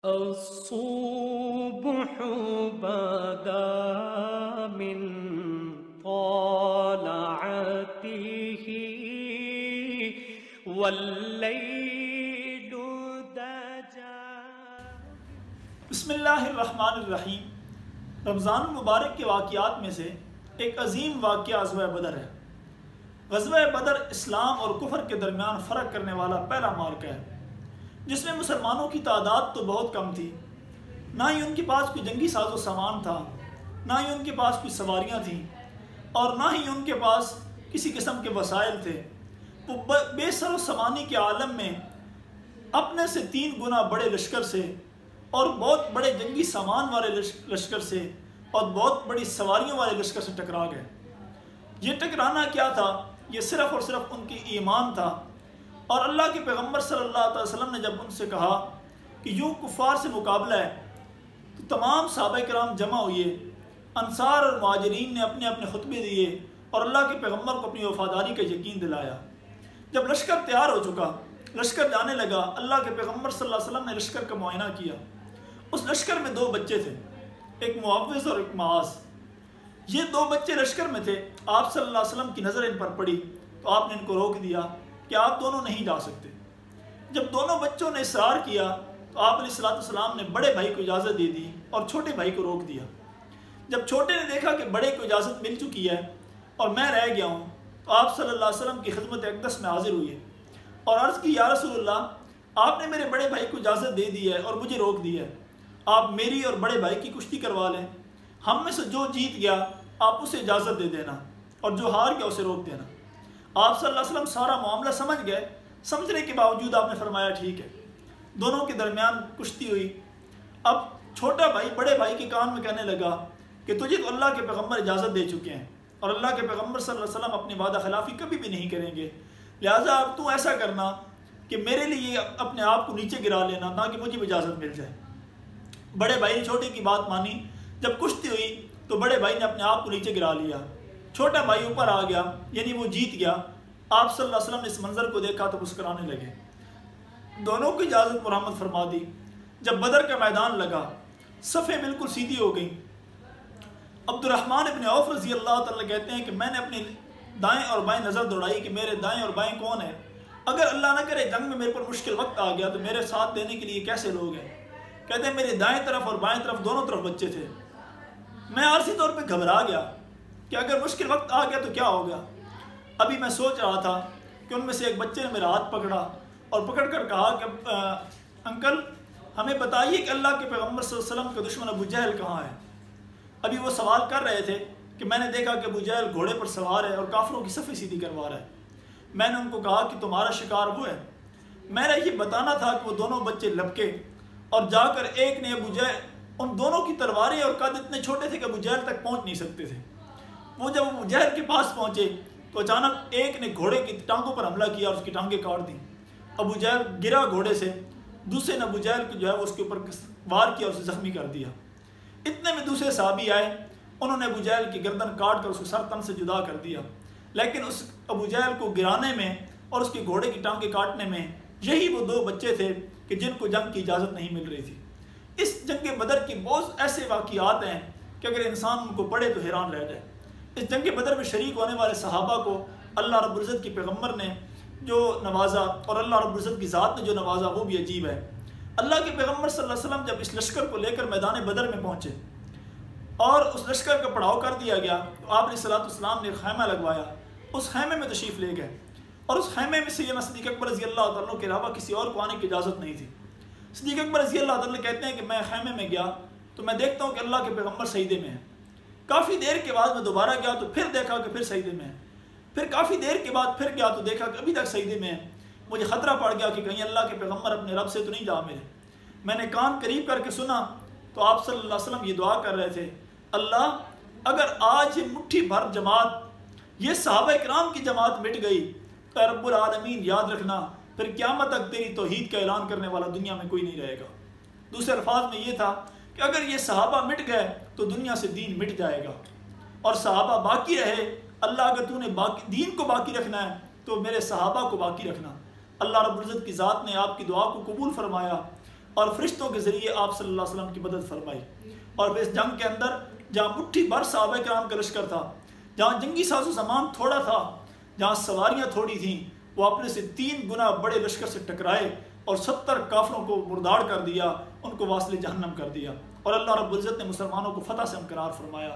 الصبح بدا من طلعته والليل دجى. بسم اللہ الرحمن الرحیم. رمضان المبارک کے واقعات میں سے ایک عظیم واقعہ غزوہ بدر ہے. غزوہ بدر اسلام اور کفر کے درمیان فرق کرنے والا پہلا معرکہ ہے، جس میں مسلمانوں کی تعداد تو بہت کم تھی، نہ ہی ان کے پاس کوئی جنگی ساز و سامان تھا، نہ ہی ان کے پاس کوئی سواریاں تھیں، اور نہ ہی ان کے پاس کسی قسم کے وسائل تھے. وہ بے سر و سامانی کے عالم میں اپنے سے 3 گنا بڑے لشکر سے اور بہت بڑے جنگی سامان والے لشکر سے اور بہت بڑی سواریوں والے لشکر سے ٹکرا گئے. یہ ٹکرانا کیا تھا؟ یہ صرف اور صرف ان کی ایمان تھا. اور اللہ کے پیغمبر صلی اللہ علیہ وسلم نے جب ان سے کہا کہ یوں کفار سے مقابلہ ہے، تو تمام صحابہ کرام جمع ہوئے. انصار اور مہاجرین نے اپنے اپنے خطبے دیے اور اللہ کے پیغمبر کو اپنی وفاداری کا یقین دلایا. جب لشکر تیار ہو چکا، لشکر جانے لگا، اللہ کے پیغمبر صلی اللہ علیہ وسلم نے لشکر کا معائنہ کیا. اس لشکر میں 2 بچے تھے، ایک معوذ اور ایک معاذ. یہ 2 بچے لشکر میں تھے. آپ صلی اللہ علیہ وسلم کی نظر ان پر پڑی تو آپ نے ان کو روک دیا کہ آپ دونوں نہیں جا سکتے. جب دونوں بچوں نے اصرار کیا تو آپ علیہ السلام نے بڑے بھائی کو اجازت دے دی اور چھوٹے بھائی کو روک دیا. جب چھوٹے نے دیکھا کہ بڑے کو اجازت مل چکی ہے اور میں رہ گیا ہوں، تو آپ صلی اللہ علیہ وسلم کی خدمت اقدس میں حاضر ہوئے اور عرض کی، یا رسول اللہ، آپ نے میرے بڑے بھائی کو اجازت دے دی ہے اور مجھے روک دی ہے، آپ میری اور بڑے بھائی کی کشتی کروا لیں. ہم میں سے جو جیت گیا آپ اسے اجازت دے دینا اور جو ہار گیا اسے روک دینا. آپ صلی اللہ علیہ وسلم سارا معاملہ سمجھ گئے. سمجھنے کے باوجود آپ نے فرمایا ٹھیک ہے. دونوں کے درمیان کشتی ہوئی. اب چھوٹا بھائی بڑے بھائی کے کان میں کہنے لگا کہ تجھے تو اللہ کے پیغمبر اجازت دے چکے ہیں اور اللہ کے پیغمبر صلی اللہ علیہ وسلم اپنی وعدہ خلافی کبھی بھی نہیں کریں گے، لہٰذا اب تو ایسا کرنا کہ میرے لیے اپنے آپ کو نیچے گرا لینا تاکہ مجھے بھی اجازت مل جائے. بڑے بھائی نے چھوٹے کی بات مانی. جب کشتی ہوئی تو بڑے بھائی نے اپنے آپ کو نیچے گرا لیا، چھوٹا بھائی اوپر آ گیا، یعنی وہ جیت گیا. آپ صلی اللہ علیہ وسلم نے اس منظر کو دیکھا تو مسکرانے لگے. دونوں کو اجازت مرحمت فرما دی. جب بدر کا میدان لگا، صفیں بالکل سیدھی ہو گئیں. عبد الرحمن ابن عوف رضی اللہ تعالیٰ کہتے ہیں کہ میں نے اپنے دائیں اور بائیں نظر دوڑائی کہ میرے دائیں اور بائیں کون ہیں. اگر اللہ نہ کرے جنگ میں میرے پر مشکل وقت آ گیا تو میرے ساتھ دینے کے لیے کیسے لوگ ہیں. کہتے ہیں میرے دائیں طرف اور بائیں طرف دونوں طرف بچے تھے. میں عارضی طور پہ گھبرا گیا کہ اگر مشکل وقت آ گیا تو کیا ہوگا. ابھی میں سوچ رہا تھا کہ ان میں سے ایک بچے نے میرا ہاتھ پکڑا اور پکڑ کر کہا کہ انکل ہمیں بتائیے کہ اللہ کے پیغمبر صلی اللہ علیہ وسلم کا دشمن ابو جہل کہاں ہے. ابھی وہ سوال کر رہے تھے کہ میں نے دیکھا کہ ابو جہل گھوڑے پر سوار ہے اور کافروں کی صفیں سیدھی کروا رہا ہے. میں نے ان کو کہا کہ تمہارا شکار وہ ہے. میں نے یہ بتانا تھا کہ وہ دونوں بچے لپکے اور جا کر ایک نے ابو جہل، ان دونوں کی تلواریں اور قد اتنے چھوٹے تھے کہ ابو جہل تک پہنچ نہیں سکتے تھے. وہ جب ابو جہل کے پاس پہنچے تو اچانک ایک نے گھوڑے کی ٹانگوں پر حملہ کیا اور اس کی ٹانگیں کاٹ دیں. ابو جہل گرا گھوڑے سے. دوسرے نے ابو جہل کو جو ہے اس کے اوپر وار کیا اور اسے زخمی کر دیا. اتنے میں دوسرے صحابی آئے، انہوں نے ابو جہل کی گردن کاٹ کر اس کو سر تن سے جدا کر دیا. لیکن اس ابو جہل کو گرانے میں اور اس کے گھوڑے کی ٹانگیں کاٹنے میں یہی وہ 2 بچے تھے کہ جن کو جنگ کی اجازت نہیں مل رہی تھی. اس جنگ بدر کی بہت ایسے واقعات ہیں کہ اگر انسان ان کو پڑھے تو حیران رہ جائے. اس جنگ بدر میں شریک ہونے والے صحابہ کو اللہ رب العزت کی پیغمبر نے جو نوازا اور اللہ رب العزت کی ذات نے جو نوازا وہ بھی عجیب ہے. اللہ کے پیغمبر صلی اللہ علیہ وسلم جب اس لشکر کو لے کر میدان بدر میں پہنچے اور اس لشکر کا پڑاؤ کر دیا گیا تو آپ علیہ السلام نے خیمہ لگوایا. اس خیمے میں تشریف لے گئے اور اس خیمے میں سیدنا صدیق اکبر رضی اللہ تعالیٰ کے علاوہ کسی اور کو آنے کی اجازت نہیں تھی. صدیق اکبر رضی اللہ تعالیٰ کہتے ہیں کہ میں خیمے میں گیا تو میں دیکھتا ہوں کہ اللہ کے پیغمبر سجدے میں ہیں. کافی دیر کے بعد میں دوبارہ گیا تو پھر دیکھا کہ پھر سجدے میں ہیں. پھر کافی دیر کے بعد پھر گیا تو دیکھا کہ ابھی تک سجدے میں ہیں. مجھے خطرہ پڑ گیا کہ کہیں اللہ کے پیغمبر اپنے رب سے تو نہیں جا میرے. میں نے کان قریب کر کے سنا تو آپ صلی اللہ علیہ وسلم یہ دعا کر رہے تھے، اللہ اگر آج یہ مٹھی بھر جماعت، یہ صحابہ کرام کی جماعت مٹ گئی تو رب العالمین یاد رکھنا پھر قیامت تک تیری توحید کا اعلان کرنے والا دنیا میں کوئی نہیں رہے گا. دوسرے الفاظ میں یہ تھا کہ اگر یہ صحابہ مٹ گئے تو دنیا سے دین مٹ جائے گا، اور صحابہ باقی رہے، اللہ اگر تو نے دین کو باقی رکھنا ہے تو میرے صحابہ کو باقی رکھنا. اللہ رب العزت کی ذات نے آپ کی دعا کو قبول فرمایا اور فرشتوں کے ذریعے آپ صلی اللہ علیہ وسلم کی مدد فرمائی. اور پھر اس جنگ کے اندر جہاں مٹھی بھر صحابہ کرام کا لشکر تھا، جہاں جنگی ساز و سامان تھوڑا تھا، جہاں سواریاں تھوڑی تھیں، وہ اپنے سے 3 گنا بڑے لشکر سے ٹکرائے اور 70 کافروں کو مردار کر دیا، ان کو واصل جہنم کر دیا. اور اللہ رب العزت نے مسلمانوں کو فتح سے ہمکنار فرمایا.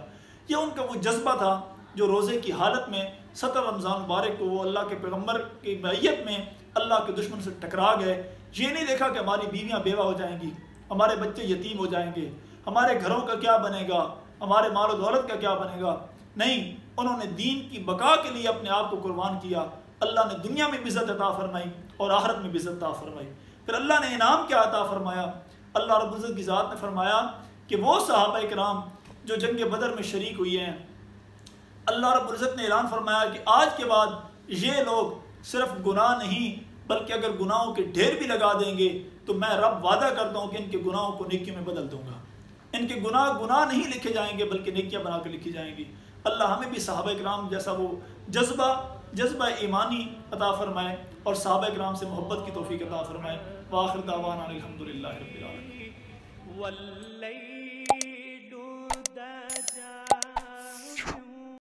یہ ان کا وہ جذبہ تھا جو روزے کی حالت میں 17 رمضان مبارک کو وہ اللہ کے پیغمبر کی معیت میں اللہ کے دشمن سے ٹکرا گئے. یہ نہیں دیکھا کہ ہماری بیویاں بیوہ ہو جائیں گی، ہمارے بچے یتیم ہو جائیں گے، ہمارے گھروں کا کیا بنے گا، ہمارے مال و دولت کا کیا بنے گا. نہیں، انہوں نے دین کی بقا کے لیے اپنے آپ کو قربان کیا. اللہ نے دنیا میں بھی عزت عطا فرمائی اور آخرت میں بھی عزت عطا فرمائی. پھر اللہ نے انعام کیا عطا فرمایا؟ اللہ رب العزت کی ذات نے فرمایا کہ وہ صحابہ کرام جو جنگ بدر میں شریک ہوئی ہیں، اللہ رب العزت نے اعلان فرمایا کہ آج کے بعد یہ لوگ صرف گناہ نہیں بلکہ اگر گناہوں کے ڈھیر بھی لگا دیں گے تو میں رب وعدہ کرتا ہوں کہ ان کے گناہوں کو نیکیوں میں بدل دوں گا. ان کے گناہ نہیں لکھے جائیں گے بلکہ نیکیاں بنا کے لکھی جائیں گی. اللہ ہمیں بھی صحابہ کرام جیسا وہ جذبہ ایمانی عطا فرمائے اور صحابہ کرام سے محبت کی توفیق عطا فرمائے. وآخر دعوانا الحمدللہ رب العالمین.